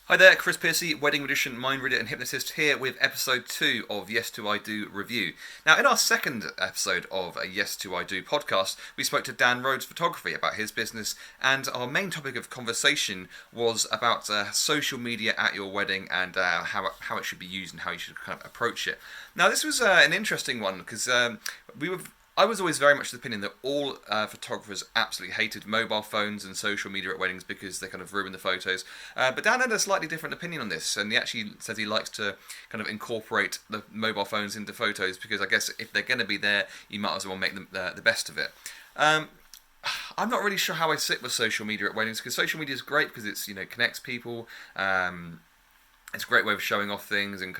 Hi there, Chris Piercy, wedding magician, mind reader, and hypnotist, here with episode 2 of Yes Do I Do review. Now, in our second episode of a Yes Do I Do podcast, we spoke to Dan Rhodes Photography about his business, and our main topic of conversation was about social media at your wedding and how it should be used and how you should kind of approach it. Now, this was an interesting one because I was always very much of the opinion that all photographers absolutely hated mobile phones and social media at weddings because they kind of ruin the photos. But Dan had a slightly different opinion on this, and he actually says he likes to kind of incorporate the mobile phones into photos because I guess if they're going to be there, you might as well make them the best of it. I'm not really sure how I sit with social media at weddings because social media is great because it's connects people. It's a great way of showing off things and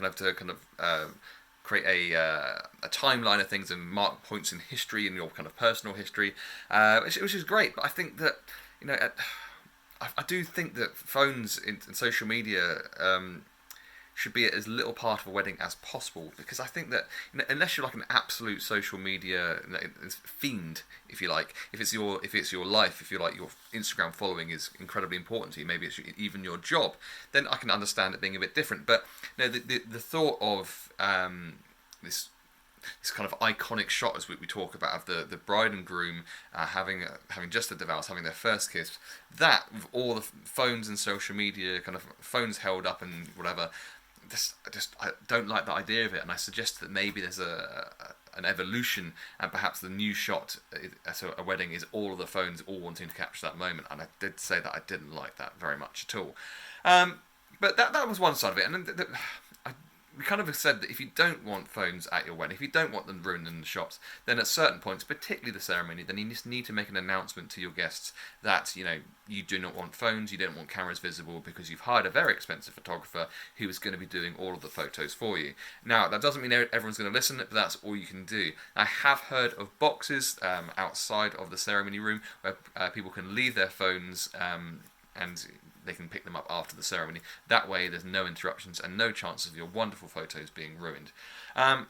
create a timeline of things and mark points in history and your kind of personal history, which is great. But I think that I do think that phones and social media should be as little part of a wedding as possible, because I think that unless you're like an absolute social media fiend, if you like, if it's your life, if you're like your Instagram following is incredibly important to you, maybe it's even your job, then I can understand it being a bit different. But the thought of this kind of iconic shot, as we talk about, of the bride and groom having just had the vows, having their first kiss, that with all the phones and social media, kind of phones held up and whatever, I don't like the idea of it, and I suggest that maybe there's an evolution, and perhaps the new shot at a wedding is all of the phones all wanting to capture that moment. And I did say that I didn't like that very much at all. But that was one side of it, and then we kind of said that if you don't want phones at your wedding, if you don't want them ruined in the shots, then at certain points, particularly the ceremony, then you just need to make an announcement to your guests that you do not want phones, you don't want cameras visible, because you've hired a very expensive photographer who is going to be doing all of the photos for you. Now, that doesn't mean everyone's going to listen, but that's all you can do. I have heard of boxes outside of the ceremony room where people can leave their phones and they can pick them up after the ceremony. That way there's no interruptions and no chance of your wonderful photos being ruined. So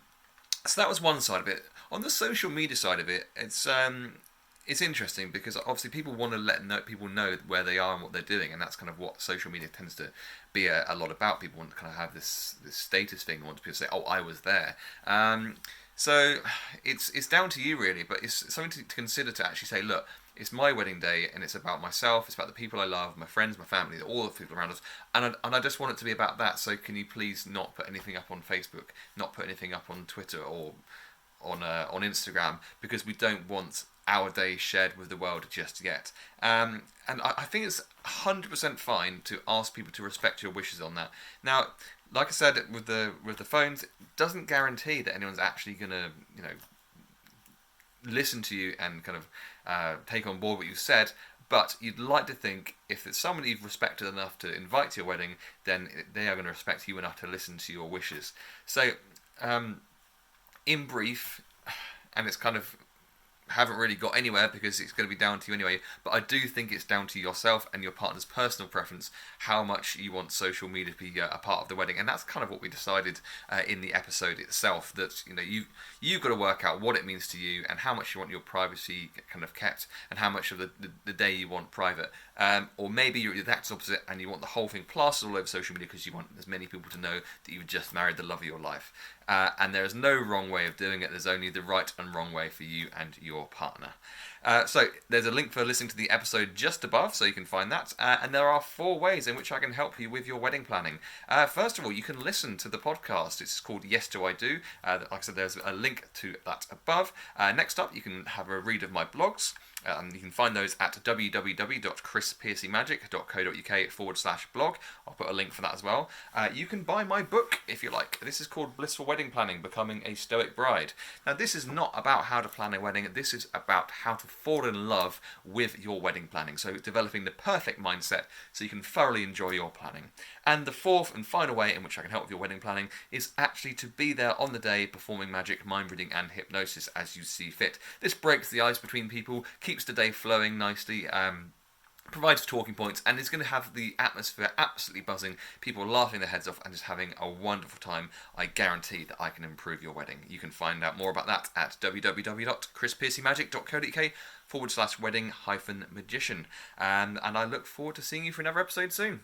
that was one side of it. On the social media side of it, it's interesting because obviously people want to let people know where they are and what they're doing, and that's kind of what social media tends to be a lot about. People want to kind of have this status thing. They want people to say, "Oh, I was there." So it's down to you really, but it's something to consider, to actually say, look, it's my wedding day and it's about myself, it's about the people I love, my friends, my family, all the people around us, and I just want it to be about that. So can you please not put anything up on Facebook, not put anything up on Twitter or on Instagram, because we don't want our day shared with the world just yet. And I think it's 100% fine to ask people to respect your wishes on that. Now, like I said, with the phones, it doesn't guarantee that anyone's actually going to listen to you and kind of take on board what you said. But you'd like to think if it's someone you've respected enough to invite to your wedding, then they are going to respect you enough to listen to your wishes. So, in brief, and it's kind of haven't really got anywhere because it's going to be down to you anyway, but I do think it's down to yourself and your partner's personal preference how much you want social media to be a part of the wedding. And that's kind of what we decided in the episode itself, that you've got to work out what it means to you and how much you want your privacy kind of kept and how much of the day you want private. Or maybe you're the exact opposite and you want the whole thing plastered all over social media because you want as many people to know that you've just married the love of your life. And there is no wrong way of doing it. There's only the right and wrong way for you and your partner. So there's a link for listening to the episode just above, so you can find that. And there are 4 ways in which I can help you with your wedding planning. First of all, you can listen to the podcast. It's called Yes Do I Do. Like I said, there's a link to that above. Next up, you can have a read of my blogs. You can find those at www.chrispiercymagic.co.uk/blog. I'll put a link for that as well. You can buy my book if you like. This is called Blissful Wedding Planning, Becoming a Stoic Bride. Now, this is not about how to plan a wedding. This is about how to fall in love with your wedding planning. So developing the perfect mindset so you can thoroughly enjoy your planning. And the 4th and final way in which I can help with your wedding planning is actually to be there on the day, performing magic, mind reading and hypnosis as you see fit. This breaks the ice between people, keeps the day flowing nicely, provides talking points, and is going to have the atmosphere absolutely buzzing, people laughing their heads off and just having a wonderful time. I guarantee that I can improve your wedding. You can find out more about that at www.chrispiercymagic.co.uk/wedding-magician. And I look forward to seeing you for another episode soon.